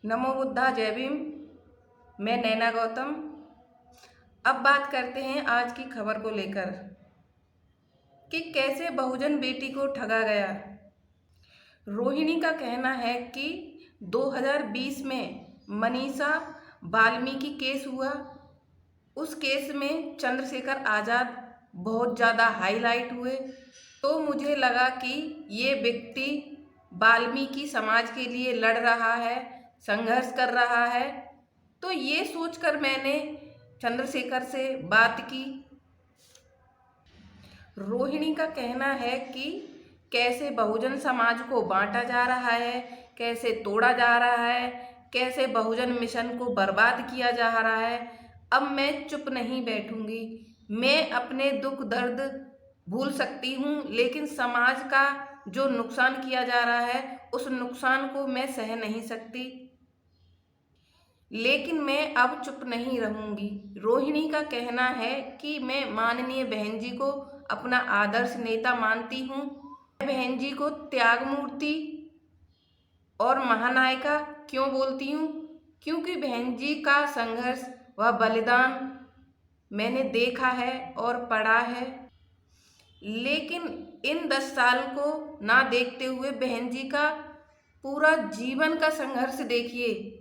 नमो बुद्धा, जय भीम। मैं नैना गौतम। अब बात करते हैं आज की खबर को लेकर कि कैसे बहुजन बेटी को ठगा गया। रोहिणी का कहना है कि 2020 में मनीषा वाल्मीकि केस हुआ। उस केस में चंद्रशेखर आज़ाद बहुत ज़्यादा हाईलाइट हुए, तो मुझे लगा कि ये व्यक्ति वाल्मीकि समाज के लिए लड़ रहा है, संघर्ष कर रहा है। तो ये सोचकर मैंने चंद्रशेखर से बात की। रोहिणी का कहना है कि कैसे बहुजन समाज को बांटा जा रहा है, कैसे तोड़ा जा रहा है, कैसे बहुजन मिशन को बर्बाद किया जा रहा है। अब मैं चुप नहीं बैठूंगी। मैं अपने दुख दर्द भूल सकती हूँ, लेकिन समाज का जो नुकसान किया जा रहा है उस नुकसान को मैं सह नहीं सकती। लेकिन मैं अब चुप नहीं रहूंगी। रोहिणी का कहना है कि मैं माननीय बहन जी को अपना आदर्श नेता मानती हूँ। मैं बहन जी को त्याग मूर्ति और महानायिका क्यों बोलती हूँ? क्योंकि बहन जी का संघर्ष व बलिदान मैंने देखा है और पढ़ा है। लेकिन इन 10 साल को ना देखते हुए बहन जी का पूरा जीवन का संघर्ष देखिए।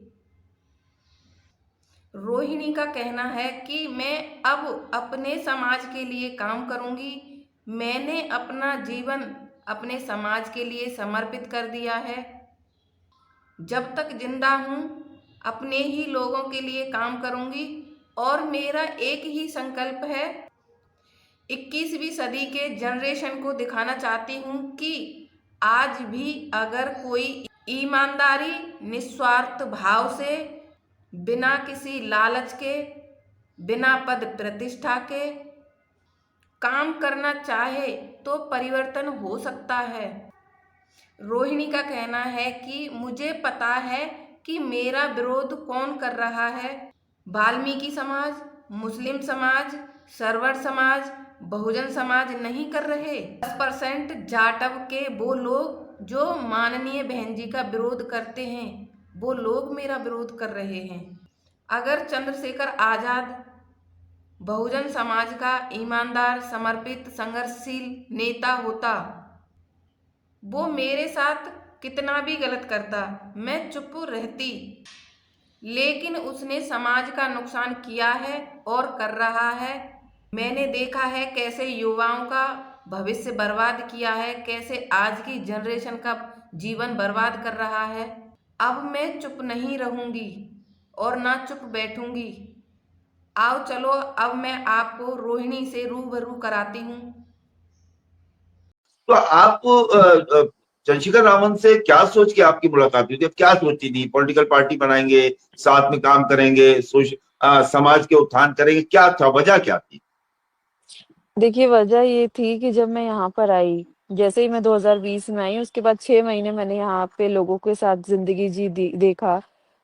रोहिणी का कहना है कि मैं अब अपने समाज के लिए काम करूंगी। मैंने अपना जीवन अपने समाज के लिए समर्पित कर दिया है। जब तक जिंदा हूँ अपने ही लोगों के लिए काम करूंगी और मेरा एक ही संकल्प है। 21वीं सदी के जनरेशन को दिखाना चाहती हूँ कि आज भी अगर कोई ईमानदारी, निस्वार्थ भाव से, बिना किसी लालच के, बिना पद प्रतिष्ठा के काम करना चाहे तो परिवर्तन हो सकता है। रोहिणी का कहना है कि मुझे पता है कि मेरा विरोध कौन कर रहा है। वाल्मीकि समाज, मुस्लिम समाज, सरवर समाज, बहुजन समाज नहीं कर रहे। 10% जाटव के वो लोग जो माननीय बहन जी का विरोध करते हैं, वो लोग मेरा विरोध कर रहे हैं। अगर चंद्रशेखर आज़ाद बहुजन समाज का ईमानदार, समर्पित, संघर्षशील नेता होता, वो मेरे साथ कितना भी गलत करता, मैं चुप रहती। लेकिन उसने समाज का नुकसान किया है और कर रहा है। मैंने देखा है कैसे युवाओं का भविष्य बर्बाद किया है, कैसे आज की जनरेशन का जीवन बर्बाद कर रहा है। अब मैं चुप नहीं रहूंगी और ना चुप बैठूंगी। आओ चलो, अब मैं आपको रोहिणी से रूबरू कराती हूँ। तो आप चंद्रशेखर रावण से क्या सोच के आपकी मुलाकात हुई थी? अब क्या सोची थी? पॉलिटिकल पार्टी बनाएंगे, साथ में काम करेंगे, समाज के उत्थान करेंगे, क्या था, वजह क्या थी? देखिए, वजह ये थी कि जब मैं यहाँ पर आई, जैसे ही मैं 2020 में आई, उसके बाद 6 महीने मैंने यहाँ पे लोगों के साथ ज़िंदगी देखा।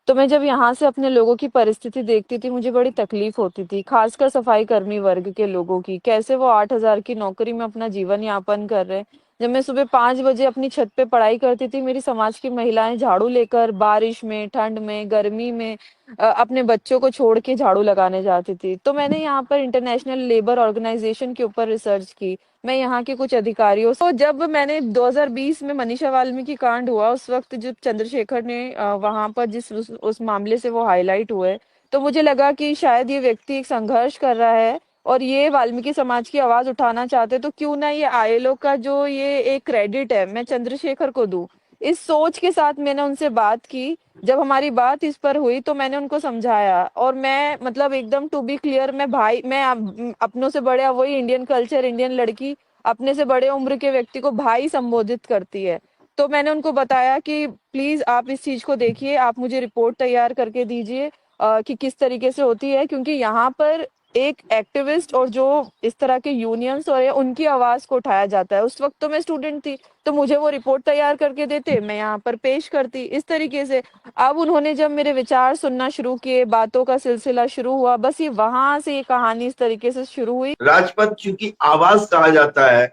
तो मैं जब यहाँ से अपने लोगों की परिस्थिति देखती थी, मुझे बड़ी तकलीफ होती थी, खासकर सफाई कर्मी वर्ग के लोगों की। कैसे वो 8,000 की नौकरी में अपना जीवन यापन कर रहे हैं। जब मैं सुबह 5 बजे अपनी छत पे पढ़ाई करती थी, मेरी समाज की महिलाएं झाड़ू लेकर बारिश में, ठंड में, गर्मी में अपने बच्चों को छोड़ के झाड़ू लगाने जाती थी। तो मैंने यहाँ पर इंटरनेशनल लेबर ऑर्गेनाइजेशन के ऊपर रिसर्च की। मैं यहाँ के कुछ अधिकारियों से, तो जब मैंने 2020 में मनीषा वाल्मीकि कांड हुआ, उस वक्त जब चंद्रशेखर ने वहां पर उस मामले से वो हाईलाइट हुए, तो मुझे लगा कि शायद ये व्यक्ति एक संघर्ष कर रहा है और ये वाल्मीकि समाज की आवाज उठाना चाहते, तो क्यों ना ये आईएलओ का जो ये एक क्रेडिट है मैं चंद्रशेखर को दूं। इस सोच के साथ मैंने उनसे बात की। जब हमारी बात इस पर हुई तो मैंने उनको समझाया, और मैं मतलब एकदम टू बी क्लियर, मैं भाई, मैं अपनों से बड़े, वही इंडियन कल्चर, इंडियन लड़की अपने से बड़े उम्र के व्यक्ति को भाई संबोधित करती है। तो मैंने उनको बताया कि प्लीज आप इस चीज को देखिए, आप मुझे रिपोर्ट तैयार करके दीजिए कि किस तरीके से होती है, क्योंकि यहाँ पर एक एक्टिविस्ट और जो इस तरह के यूनियंस और उनकी आवाज को उठाया जाता है। उस वक्त तो मैं स्टूडेंट थी, तो मुझे वो रिपोर्ट तैयार करके देते, मैं यहाँ पर पेश करती इस तरीके से। अब उन्होंने जब मेरे विचार सुनना शुरू किए, बातों का सिलसिला शुरू हुआ, बस ये वहां से ये कहानी इस तरीके से शुरू हुई। राजपथ चूंकि आवाज कहा जाता है,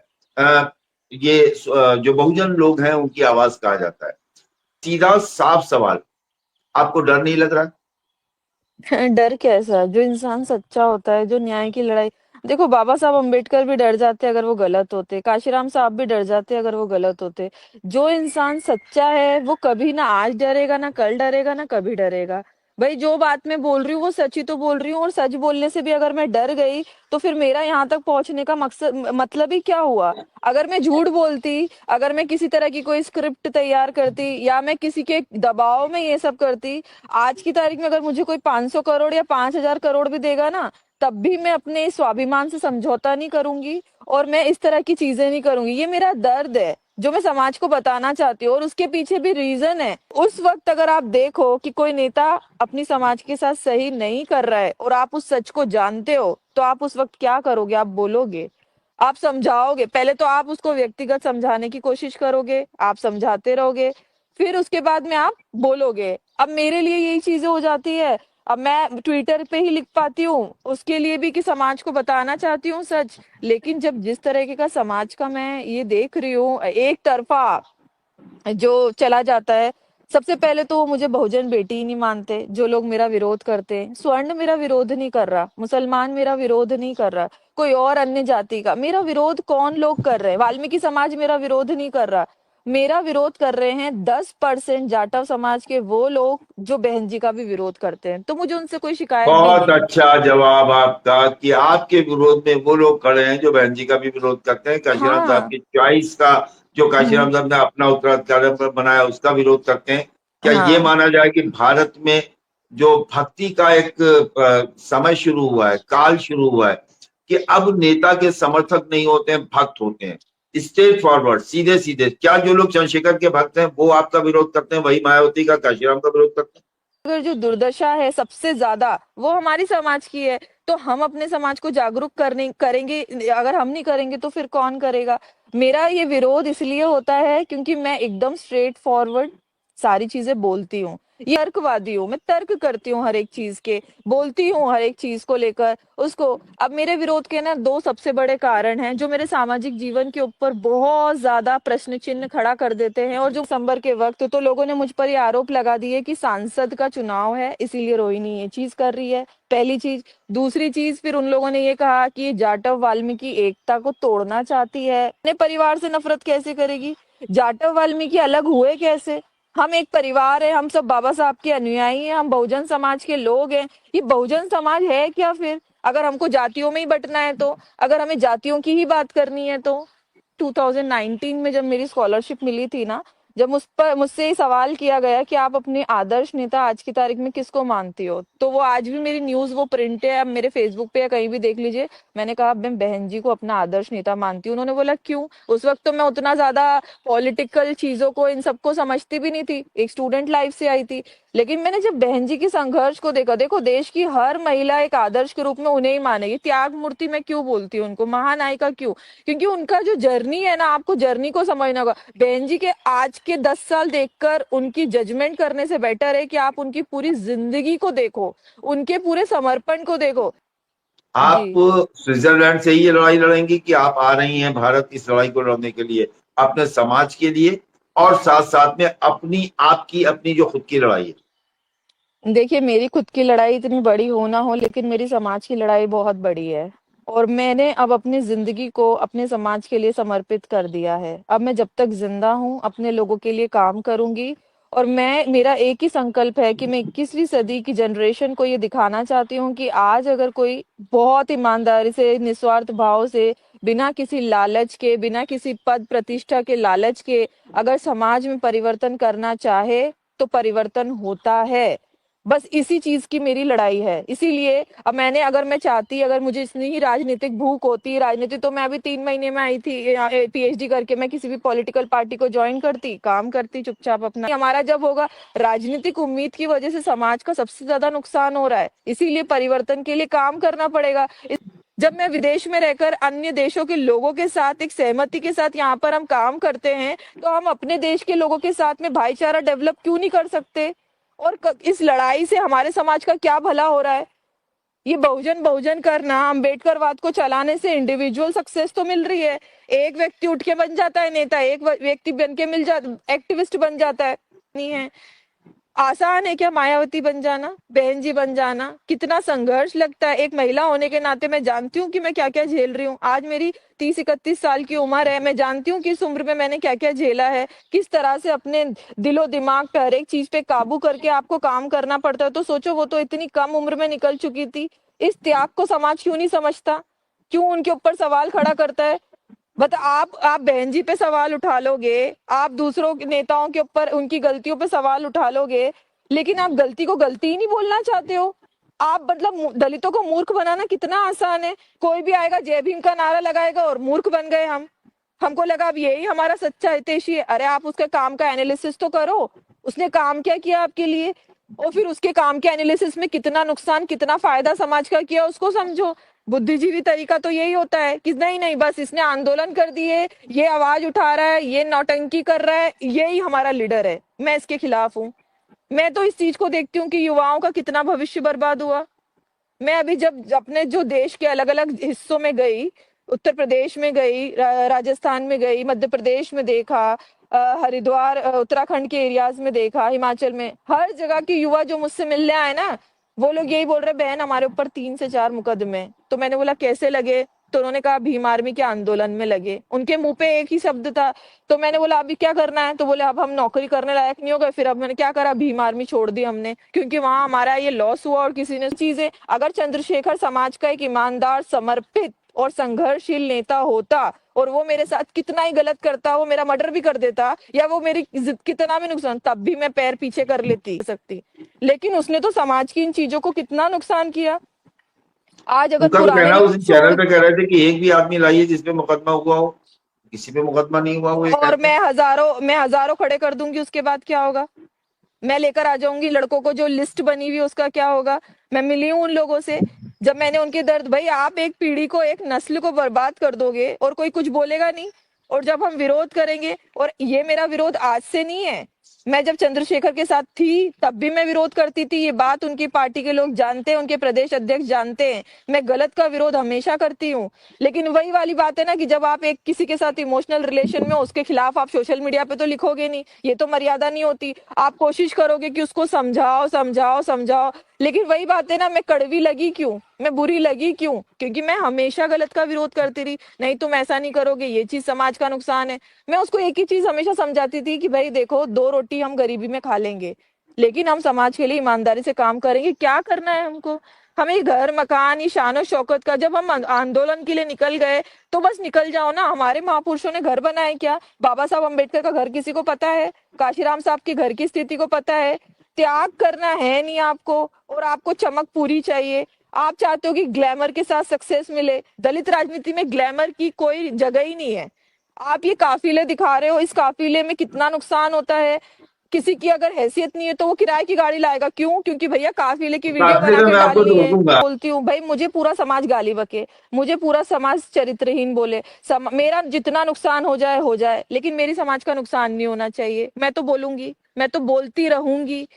ये जो बहुजन लोग हैं उनकी आवाज कहा जाता है। सीधा साफ सवाल, आपको डर नहीं लग रहा? डर कैसा? जो इंसान सच्चा होता है, जो न्याय की लड़ाई, देखो बाबा साहब अम्बेडकर भी डर जाते अगर वो गलत होते, काशीराम साहब भी डर जाते अगर वो गलत होते। जो इंसान सच्चा है वो कभी ना आज डरेगा, ना कल डरेगा, ना कभी डरेगा। भाई जो बात मैं बोल रही हूँ वो सच ही तो बोल रही हूँ, और सच बोलने से भी अगर मैं डर गई तो फिर मेरा यहाँ तक पहुंचने का मकसद मतलब ही क्या हुआ? अगर मैं झूठ बोलती, अगर मैं किसी तरह की कोई स्क्रिप्ट तैयार करती, या मैं किसी के दबाव में ये सब करती, आज की तारीख में अगर मुझे कोई 500 करोड़ या 5,000 करोड़ भी देगा ना, तब भी मैं अपने स्वाभिमान से समझौता नहीं करूंगी, और मैं इस तरह की चीजें नहीं करूंगी। ये मेरा दर्द है जो मैं समाज को बताना चाहती हूँ, और उसके पीछे भी रीजन है। उस वक्त अगर आप देखो कि कोई नेता अपनी समाज के साथ सही नहीं कर रहा है और आप उस सच को जानते हो, तो आप उस वक्त क्या करोगे? आप बोलोगे, आप समझाओगे। पहले तो आप उसको व्यक्तिगत समझाने की कोशिश करोगे, आप समझाते रहोगे, फिर उसके बाद में आप बोलोगे। अब मेरे लिए यही चीजें हो जाती है। अब मैं ट्विटर पे ही लिख पाती हूँ उसके लिए भी कि समाज को बताना चाहती हूँ सच, लेकिन जब जिस तरीके का समाज का मैं ये देख रही हूँ एक तरफा जो चला जाता है, सबसे पहले तो वो मुझे बहुजन बेटी ही नहीं मानते, जो लोग मेरा विरोध करते हैं। स्वर्ण मेरा विरोध नहीं कर रहा, मुसलमान मेरा विरोध नहीं कर रहा, कोई और अन्य जाति का मेरा विरोध कौन लोग कर रहे हैं, वाल्मीकि समाज मेरा विरोध नहीं कर रहा। मेरा विरोध कर रहे हैं 10% जाटव समाज के वो लोग जो बहन जी का भी विरोध करते हैं, तो मुझे उनसे कोई शिकायत भी बहुत नहीं है। अच्छा जवाब आपका कि आपके विरोध में वो लोग खड़े हैं जो बहन जी का भी विरोध करते हैं, काशीराम साहब हाँ। की चॉइस का, जो हम्म। काशीराम साहब ने अपना उत्तराधिकार बनाया उसका विरोध करते हैं। क्या ये हाँ। माना जाए कि भारत में जो भक्ति का एक समय शुरू हुआ है, काल शुरू हुआ है, कि अब नेता के समर्थक नहीं होते हैं, भक्त होते हैं, स्ट्रेट फॉरवर्ड, सीधे सीधे? क्या जो लोग चंद्रशेखर के भक्त हैं वो आपका विरोध करते हैं, वही मायावती का, काशीराम का विरोध करते हैं? अगर जो दुर्दशा है सबसे ज्यादा वो हमारी समाज की है, तो हम अपने समाज को जागरूक करने करेंगे, अगर हम नहीं करेंगे तो फिर कौन करेगा? मेरा ये विरोध इसलिए होता है क्योंकि मैं एकदम स्ट्रेट फॉरवर्ड सारी चीजें बोलती हूँ। ये तर्कवादी हूँ, मैं तर्क करती हूँ हर एक चीज के, बोलती हूँ हर एक चीज को लेकर उसको। अब मेरे विरोध के ना दो सबसे बड़े कारण हैं जो मेरे सामाजिक जीवन के ऊपर बहुत ज्यादा प्रश्न चिन्ह खड़ा कर देते हैं, और जो दिसंबर के वक्त तो लोगों ने मुझ पर ये आरोप लगा दिए कि सांसद का चुनाव है इसीलिए रोहिणी ये चीज कर रही है, पहली चीज। दूसरी चीज, फिर उन लोगों ने ये कहा कि ये जाटव वाल्मीकि एकता को तोड़ना चाहती है। अपने परिवार से नफरत कैसे करेगी? जाटव वाल्मीकि अलग हुए कैसे? हम एक परिवार है, हम सब बाबा साहब के अनुयायी हैं, हम बहुजन समाज के लोग हैं। ये बहुजन समाज है क्या फिर? अगर हमको जातियों में ही बंटना है तो, अगर हमें जातियों की ही बात करनी है तो 2019 में जब मेरी स्कॉलरशिप मिली थी ना, जब मुझसे ये सवाल किया गया कि आप अपने आदर्श नेता आज की तारीख में किसको मानती हो, तो वो आज भी मेरी न्यूज वो प्रिंट है, आप मेरे फेसबुक पे या कहीं भी देख लीजिए। मैंने कहा मैं बहन जी को अपना आदर्श नेता मानती हूँ। उन्होंने बोला क्यों? उस वक्त तो मैं उतना ज्यादा पॉलिटिकल चीजों को इन सबको समझती भी नहीं थी, एक स्टूडेंट लाइफ से आई थी। लेकिन मैंने जब बहन जी के संघर्ष को देखा, देखो देश की हर महिला एक आदर्श के रूप में उन्हें ही मानेगी। त्याग मूर्ति मैं क्यों बोलती हूँ उनको, महानायिका क्यों? क्योंकि उनका जो जर्नी है ना, आपको जर्नी को समझना होगा। बहन जी के आज के 10 साल देखकर उनकी जजमेंट करने से बेटर है कि आप उनकी पूरी जिंदगी को देखो, उनके पूरे समर्पण को देखो। जी। आप स्विट्जरलैंड से ही ये लड़ाई लड़ेंगी कि आप आ रही हैं भारत इस लड़ाई को लड़ने के लिए, अपने समाज के लिए, और साथ साथ में अपनी, आपकी अपनी जो खुद की लड़ाई है? देखिए मेरी खुद की लड़ाई इतनी बड़ी हो ना हो, लेकिन मेरी समाज की लड़ाई बहुत बड़ी है, और मैंने अब अपनी जिंदगी को अपने समाज के लिए समर्पित कर दिया है। अब मैं जब तक जिंदा हूँ अपने लोगों के लिए काम करूंगी, और मैं, मेरा एक ही संकल्प है कि मैं 21वीं सदी की जनरेशन को ये दिखाना चाहती हूँ कि आज अगर कोई बहुत ईमानदारी से, निस्वार्थ भाव से, बिना किसी लालच के, बिना किसी पद प्रतिष्ठा के लालच के अगर समाज में परिवर्तन करना चाहे तो परिवर्तन होता है। बस इसी चीज की मेरी लड़ाई है। इसीलिए अब मैंने, अगर मैं चाहती, अगर मुझे इतनी ही राजनीतिक भूख होती, राजनीति, तो मैं अभी 3 महीने में आई थी पीएचडी करके, मैं किसी भी पॉलिटिकल पार्टी को ज्वाइन करती, काम करती चुपचाप अपना। हमारा जब होगा, राजनीतिक उम्मीद की वजह से समाज का सबसे ज्यादा नुकसान हो रहा है, इसीलिए परिवर्तन के लिए काम करना पड़ेगा। जब मैं विदेश में रहकर अन्य देशों के लोगों के साथ एक सहमति के साथ यहाँ पर हम काम करते हैं, तो हम अपने देश के लोगों के साथ में भाईचारा डेवलप क्यों नहीं कर सकते? और इस लड़ाई से हमारे समाज का क्या भला हो रहा है? ये बहुजन बहुजन करना, अम्बेडकरवाद को चलाने से इंडिविजुअल सक्सेस तो मिल रही है, एक व्यक्ति उठ के बन जाता है नेता, एक व्यक्ति बन के मिल जाता, एक्टिविस्ट बन जाता है, नहीं है। आसान है क्या मायावती बन जाना, बहन जी बन जाना? कितना संघर्ष लगता है। एक महिला होने के नाते मैं जानती हूँ कि मैं क्या क्या झेल रही हूँ। आज मेरी 30-31 साल की उम्र है, मैं जानती हूँ कि इस उम्र में मैंने क्या क्या झेला है, किस तरह से अपने दिलो दिमाग पे हर एक चीज पे काबू करके आपको काम करना पड़ता है। तो सोचो, वो तो इतनी कम उम्र में निकल चुकी थी। इस त्याग को समाज क्यों नहीं समझता, क्यों उनके ऊपर सवाल खड़ा करता है? बता, आप बहन जी पे सवाल उठा लोगे, आप दूसरों के नेताओं के ऊपर उनकी गलतियों पे सवाल उठा लोगे, लेकिन आप गलती को गलती ही नहीं बोलना चाहते हो। आप मतलब दलितों को मूर्ख बनाना कितना आसान है। कोई भी आएगा जय भीम का नारा लगाएगा और मूर्ख बन गए हम। हमको लगा अब यही हमारा सच्चा हितैषी है। अरे आप उसके काम का एनालिसिस तो करो, उसने काम क्या किया आपके लिए, और फिर उसके काम के एनालिसिस में कितना नुकसान कितना फायदा समाज का किया उसको समझो। बुद्धिजीवी तरीका तो यही होता है कि नहीं नहीं, बस इसने आंदोलन कर दिए, ये आवाज उठा रहा है, ये नौटंकी कर रहा है, यही हमारा लीडर है, मैं इसके खिलाफ हूँ। मैं तो इस चीज को देखती हूँ कि युवाओं का कितना भविष्य बर्बाद हुआ। मैं अभी जब अपने जो देश के अलग अलग हिस्सों में गई, उत्तर प्रदेश में गई, राजस्थान में गई, मध्य प्रदेश में देखा, हरिद्वार, उत्तराखंड के एरियाज में देखा, हिमाचल में, हर जगह के युवा जो मुझसे मिलने आए ना, वो लोग यही बोल रहे, बहन हमारे ऊपर 3 से 4 मुकदमे हैं। तो मैंने बोला कैसे लगे? तो उन्होंने कहा भीम आर्मी के आंदोलन में लगे। उनके मुंह पे एक ही शब्द था। तो मैंने बोला अभी क्या करना है? तो बोले अब हम नौकरी करने लायक नहीं हो गए। फिर अब मैंने क्या करा, भीम आर्मी छोड़ दी हमने, क्योंकि वहां हमारा ये लॉस हुआ और किसी ने चीजें। अगर चंद्रशेखर समाज का एक ईमानदार, समर्पित और संघर्षशील नेता होता और वो मेरे साथ कितना ही गलत करता, वो मेरा मर्डर भी कर देता या वो मेरी इज्जत कितना भी नुकसान, तब भी मैं पैर पीछे कर लेती सकती। लेकिन उसने तो समाज की इन चीजों को कितना नुकसान किया। आज अगर उनका तो पुराने कहना लोग उस दिन चैनल पे कह रहे थे कि एक भी आदमी लाइए जिसपे मुकदमा हुआ हो, किसी पे मुकदमा नहीं हुआ, वो ये और कहते हैं। मैं हजारों खड़े कर दूंगी, उसके बाद क्या होगा? मैं लेकर आ जाऊंगी लड़कों को, जो लिस्ट बनी हुई है उसका क्या होगा? मैं मिली हूं उन लोगों से, जब मैंने उनके दर्द, भाई आप एक पीढ़ी को, एक नस्ल को बर्बाद कर दोगे और कोई कुछ बोलेगा नहीं। और जब हम विरोध करेंगे, और ये मेरा विरोध आज से नहीं है, मैं जब चंद्रशेखर के साथ थी तब भी मैं विरोध करती थी। ये बात उनकी पार्टी के लोग जानते हैं, उनके प्रदेश अध्यक्ष जानते हैं। मैं गलत का विरोध हमेशा करती हूँ। लेकिन वही वाली बात है ना कि जब आप एक किसी के साथ इमोशनल रिलेशन में, उसके खिलाफ आप सोशल मीडिया पे तो लिखोगे नहीं, ये तो मर्यादा नहीं होती। आप कोशिश करोगे कि उसको समझाओ समझाओ समझाओ, लेकिन वही बात है ना, मैं कड़वी लगी क्यों, मैं बुरी लगी क्यों? क्योंकि मैं हमेशा गलत का विरोध करती रही। नहीं तुम ऐसा नहीं करोगे, ये चीज समाज का नुकसान है। मैं उसको एक ही चीज हमेशा समझाती थी कि भाई देखो, 2 रोटी हम गरीबी में खा लेंगे, लेकिन हम समाज के लिए ईमानदारी से काम करेंगे। क्या करना है हमको? हमें घर मकान, ये शान शौकत का, जब हम आंदोलन के लिए निकल गए तो बस निकल जाओ ना। हमारे महापुरुषों ने घर बनाए क्या? बाबा साहब अम्बेडकर का घर किसी को पता है? काशीराम साहब के घर की स्थिति को पता है? त्याग करना है नहीं आपको, और आपको चमक पूरी चाहिए। आप चाहते हो कि ग्लैमर के साथ सक्सेस मिले। दलित राजनीति में ग्लैमर की कोई जगह ही नहीं है। आप ये काफिले दिखा रहे हो, इस काफिले में कितना नुकसान होता है। किसी की अगर हैसियत नहीं है तो वो किराए की गाड़ी लाएगा, क्यों? क्योंकि भैया काफिले की वीडियो काफिले बना में के मैं आपको डालनी है। रोकूंगा। बोलती हूँ भाई, मुझे पूरा समाज गाली बके, मुझे पूरा समाज चरित्रहीन बोले, मेरा जितना नुकसान हो जाए, लेकिन मेरी समाज का नुकसान नहीं होना चाहिए। मैं तो बोलूंगी, मैं तो बोलती रहूंगी,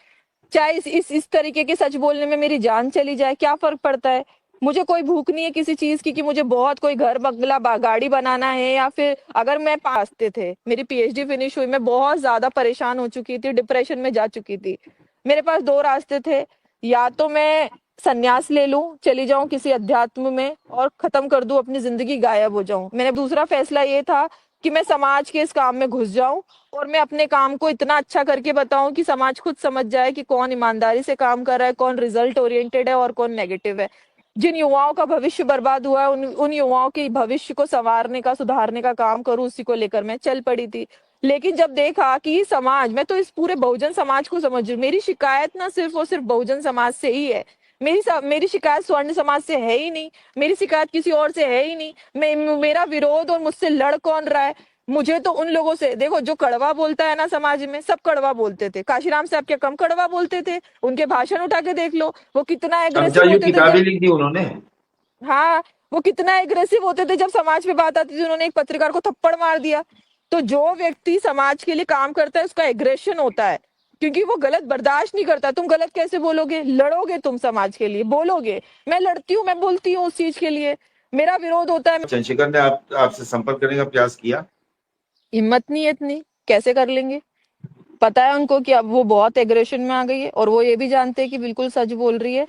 चाहे इस तरीके के सच बोलने में मेरी जान चली जाए, क्या फर्क पड़ता है? मुझे कोई भूख नहीं है किसी चीज की कि मुझे बहुत कोई घर बंगला गाड़ी बनाना है, या फिर अगर मैं रास्ते थे, मेरी पीएचडी फिनिश हुई, मैं बहुत ज्यादा परेशान हो चुकी थी, डिप्रेशन में जा चुकी थी। मेरे पास 2 रास्ते थे, या तो मैं संन्यास ले लूं, चली जाऊं किसी अध्यात्म में और खत्म कर दूं अपनी जिंदगी, गायब हो जाऊं। मैंने दूसरा फैसला ये था कि मैं समाज के इस काम में घुस जाऊं और मैं अपने काम को इतना अच्छा करके बताऊं कि समाज खुद समझ जाए कि कौन ईमानदारी से काम कर रहा है, कौन रिजल्ट ओरिएंटेड है और कौन नेगेटिव है। जिन युवाओं का भविष्य बर्बाद हुआ है, उन युवाओं के भविष्य को संवारने का, सुधारने का काम करूं, उसी को लेकर मैं चल पड़ी थी। लेकिन जब देखा कि समाज, मैं तो इस पूरे बहुजन समाज को समझ रही हूँ, मेरी शिकायत ना सिर्फ और सिर्फ बहुजन समाज से ही है। मेरी शिकायत स्वर्ण समाज से है ही नहीं, मेरी शिकायत किसी और से है ही नहीं। मेरा विरोध और मुझसे लड़ कौन रहा है? मुझे तो उन लोगों से, देखो जो कड़वा बोलता है ना समाज में, सब कड़वा बोलते थे। काशीराम साहब क्या कम कड़वा बोलते थे? उनके भाषण उठा के देख लो, वो कितना समझा, एग्रेसिव जो होते थे किताबें जब, लिख दी उन्होंने। हाँ, वो कितना एग्रेसिव होते थे जब समाज पे बात आती थी। उन्होंने एक पत्रकार को थप्पड़ मार दिया। तो जो व्यक्ति समाज के लिए काम करता है उसका एग्रेशन होता है, क्योंकि वो गलत बर्दाश्त नहीं करता। तुम गलत कैसे बोलोगे? लड़ोगे तुम समाज के लिए, बोलोगे। मैं लड़ती हूँ, मैं बोलती हूँ उस चीज के लिए, मेरा विरोध होता है। चंद्रशेखर ने आपसे संपर्क करने का प्रयास किया? हिम्मत नहीं है इतनी, कैसे कर लेंगे? पता है उनको कि अब वो बहुत एग्रेशन में आ गई है, और वो ये भी जानते हैं कि बिल्कुल सच बोल रही है।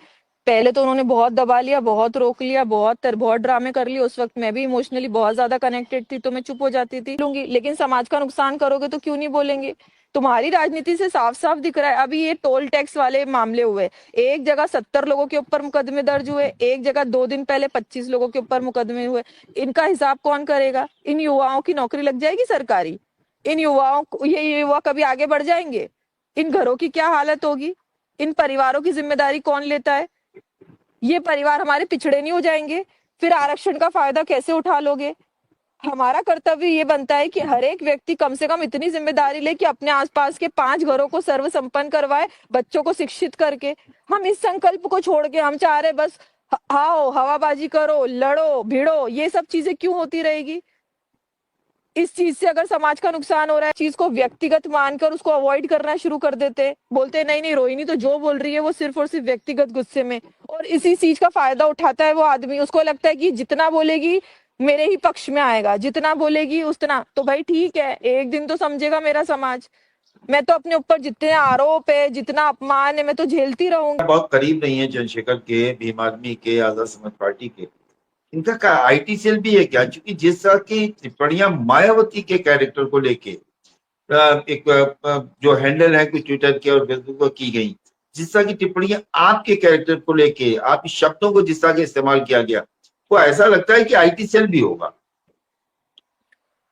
पहले तो उन्होंने बहुत दबा लिया, बहुत रोक लिया, बहुत ड्रामे कर लिए। उस वक्त मैं भी इमोशनली बहुत ज्यादा कनेक्टेड थी, तो मैं चुप हो जाती थी, लूंगी। लेकिन समाज का नुकसान करोगे तो क्यों नहीं बोलेंगे? तुम्हारी राजनीति से साफ साफ दिख रहा है। अभी ये टोल टैक्स वाले मामले हुए, एक जगह 70 लोगों के ऊपर मुकदमे दर्ज हुए, एक जगह 2 दिन पहले 25 लोगों के ऊपर मुकदमे हुए। इनका हिसाब कौन करेगा? इन युवाओं की नौकरी लग जाएगी सरकारी? इन युवाओं को, ये युवा कभी आगे बढ़ जाएंगे? इन घरों की क्या हालत होगी? इन परिवारों की जिम्मेदारी कौन लेता है? ये परिवार हमारे पिछड़े नहीं हो जाएंगे? फिर आरक्षण का फायदा कैसे उठा लोगे? हमारा कर्तव्य ये बनता है कि हर एक व्यक्ति कम से कम इतनी जिम्मेदारी ले कि अपने आसपास के 5 घरों को सर्व संपन्न करवाए, बच्चों को शिक्षित करके। हम इस संकल्प को छोड़ के हम चाह रहे बस आओ हवाबाजी करो, लड़ो भिड़ो, ये सब चीजें क्यों होती रहेगी? इस चीज से अगर समाज का नुकसान हो रहा है, चीज को व्यक्तिगत मानकर उसको अवॉइड करना शुरू कर देते, बोलते नहीं नहीं रोहिणी तो जो बोल रही है वो सिर्फ और सिर्फ व्यक्तिगत गुस्से में, और इसी चीज का फायदा उठाता है वो आदमी। उसको लगता है कि जितना बोलेगी मेरे ही पक्ष में आएगा, जितना बोलेगी उतना। तो भाई ठीक है, एक दिन तो समझेगा मेरा समाज। मैं तो अपने ऊपर जितने आरोप है, जितना अपमान है, मैं तो झेलती रहूंगी। बहुत करीब नहीं है चंद्रशेखर के, भीम आदमी के, आजाद समाज पार्टी के। इनका आईटी सेल भी है क्या? क्योंकि जिस तरह की टिप्पणियां मायावती के कैरेक्टर को लेके एक जो हैंडल है कुछ ट्विटर के और फेसबुक पर की गई, जिस तरह की टिप्पणियां आपके कैरेक्टर को लेके, आपके शब्दों को जिस तरह के इस्तेमाल किया गया, वो ऐसा लगता है कि आईटी सेल भी होगा।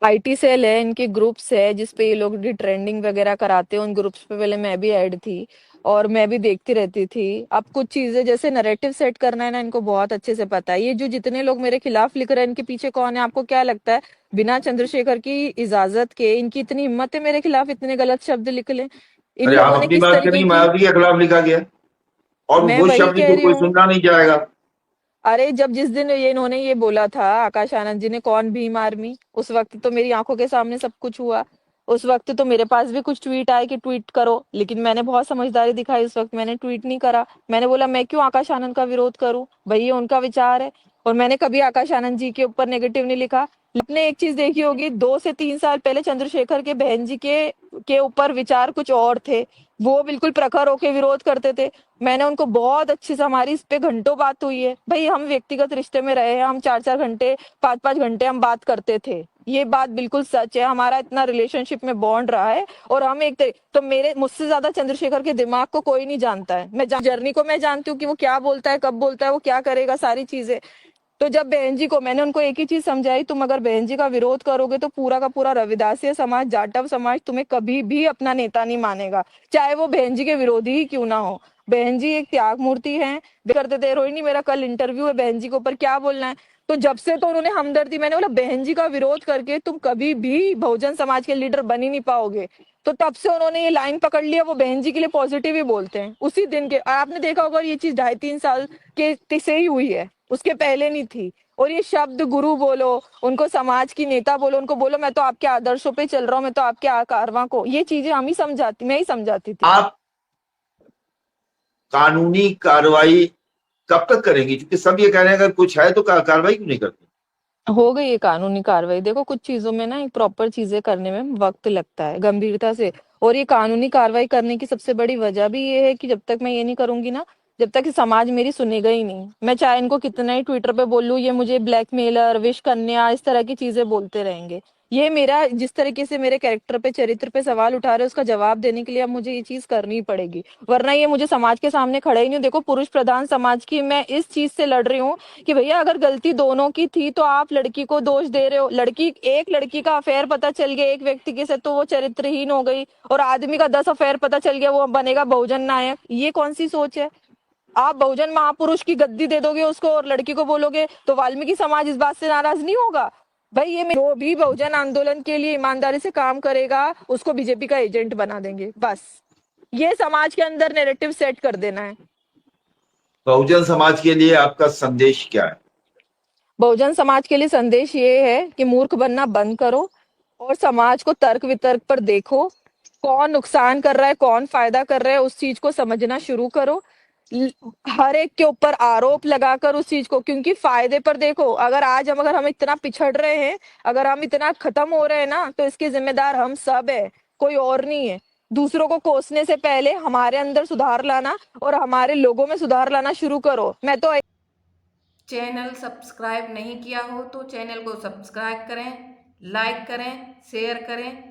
आईटी सेल है, इनके ग्रुप्स है जिसपे ये लोग ट्रेंडिंग वगैरह कराते हैं। उन ग्रुप्स पे पहले मैं भी ऐड थी और मैं भी देखती रहती थी। अब कुछ चीजें जैसे नैरेटिव सेट करना है ना, इनको बहुत अच्छे से पता है। ये जो जितने लोग मेरे खिलाफ लिख रहे हैं, इनके पीछे कौन है? आपको क्या लगता है बिना चंद्रशेखर की इजाजत के इनकी इतनी हिम्मत है मेरे खिलाफ इतने गलत शब्द लिख लें? इन अरे आप लोगों ने अपनी किस बात तरीके करिए, की, मायावती के खिलाफ लिखा गया और मैं वो वही शब्द कह जो रही कोई हूँ। सुनना नहीं चाहेगा। अरे जब जिस दिन ये इन्होंने ये बोला था, आकाश आनंद जी ने, कौन भीम आर्मी, उस वक्त तो मेरी आंखों के सामने सब कुछ हुआ। उस वक्त तो मेरे पास भी कुछ ट्वीट आए कि ट्वीट करो, लेकिन मैंने बहुत समझदारी दिखाई। उस वक्त मैंने ट्वीट नहीं करा। मैंने बोला मैं क्यों आकाश आनंद का विरोध करूं, भाई ये उनका विचार है। और मैंने कभी आकाश आनंद जी के ऊपर नेगेटिव नहीं लिखा। आपने एक चीज देखी होगी, 2 से 3 साल पहले चंद्रशेखर के बहन जी के ऊपर विचार कुछ और थे। वो बिल्कुल प्रखर होके विरोध करते थे। मैंने उनको बहुत अच्छे से, हमारी इस पे घंटों बात हुई है भाई। हम व्यक्तिगत रिश्ते में रहे हैं, हम 4-4 घंटे 5-5 घंटे हम बात करते थे। ये बात बिल्कुल सच है, हमारा इतना रिलेशनशिप में बॉन्ड रहा है। और हम तो मेरे मुझसे ज्यादा चंद्रशेखर के दिमाग को कोई नहीं जानता है। मैं जर्नी को मैं जानती हूँ कि वो क्या बोलता है, कब बोलता है, वो क्या करेगा, सारी चीजें। तो जब बहन जी को मैंने उनको एक ही चीज समझाई, तुम अगर बहन जी का विरोध करोगे तो पूरा का पूरा रविदासीय समाज, जाटव समाज तुम्हें कभी भी अपना नेता नहीं मानेगा, चाहे वो बहन जी के विरोधी ही क्यों ना हो। बहन जी एक त्याग मूर्ति है। करते थे रोहिणी, मेरा कल इंटरव्यू है बहन जी के ऊपर, क्या बोलना है? तो जब से तो उन्होंने हमदर्दी, मैंने बोला बहन जी का विरोध करके तुम कभी भी बहुजन समाज के लीडर बन ही नहीं पाओगे। तो तब से उन्होंने ये लाइन पकड़ लिया, वो बहन जी के लिए पॉजिटिव ही बोलते हैं उसी दिन के। आपने देखा होगा ये चीज 2.5-3 साल के से ही हुई है, उसके पहले नहीं थी। और ये शब्द गुरु बोलो, उनको समाज की नेता बोलो, उनको बोलो मैं तो आपके आदर्शों पे चल रहा हूँ, मैं तो आपके कारवां को, ये चीजें हम ही समझाती, मैं ही समझाती थी। आप कानूनी कार्रवाई कब तक करेंगी? क्योंकि सब ये कह रहे हैं अगर कुछ है तो कार्रवाई क्यों नहीं करते? हो गई है कानूनी कार्रवाई। देखो कुछ चीजों में ना प्रॉपर चीजें करने में वक्त लगता है, गंभीरता से। और ये कानूनी कार्रवाई करने की सबसे बड़ी वजह भी ये है कि जब तक मैं ये नहीं करूंगी ना, जब तक कि समाज मेरी सुनेगा ही नहीं। मैं चाहे इनको कितना ही ट्विटर पे बोलूं, ये मुझे ब्लैकमेलर, विश कन्या, इस तरह की चीजें बोलते रहेंगे। ये मेरा, जिस तरीके से मेरे कैरेक्टर पे, चरित्र पे सवाल उठा रहे हैं, उसका जवाब देने के लिए अब मुझे ये चीज करनी पड़ेगी, वरना ये मुझे समाज के सामने खड़े ही नहीं। देखो पुरुष प्रधान समाज की मैं इस चीज से लड़ रही हूँ कि भैया अगर गलती दोनों की थी तो आप लड़की को दोष दे रहे हो। एक लड़की का अफेयर पता चल गया एक व्यक्ति के साथ तो वो चरित्रहीन हो गई, और आदमी का 10 अफेयर पता चल गया वो बनेगा बहुजन नायक। ये कौन सी सोच है? आप बहुजन महापुरुष की गद्दी दे दोगे उसको और लड़की को बोलोगे, तो वाल्मीकि समाज इस बात से नाराज नहीं होगा? भाई ये जो भी बहुजन आंदोलन के लिए ईमानदारी से काम करेगा उसको बीजेपी का एजेंट बना देंगे, बस। ये समाज के अंदर नैरेटिव सेट कर देना है। बहुजन समाज के लिए आपका संदेश क्या है? बहुजन समाज के लिए संदेश ये है कि मूर्ख बनना बंद करो और समाज को तर्क वितर्क पर देखो। कौन नुकसान कर रहा है, कौन फायदा कर रहा है, उस चीज को समझना शुरू करो। हर एक के ऊपर आरोप लगाकर उस चीज को, क्योंकि फायदे पर देखो, अगर हम इतना पिछड़ रहे हैं, अगर हम इतना खत्म हो रहे हैं ना, तो इसके जिम्मेदार हम सब है, कोई और नहीं है। दूसरों को कोसने से पहले हमारे अंदर सुधार लाना और हमारे लोगों में सुधार लाना शुरू करो। मैं तो चैनल सब्सक्राइब नहीं किया हो तो चैनल को सब्सक्राइब करें, लाइक करें, शेयर करें।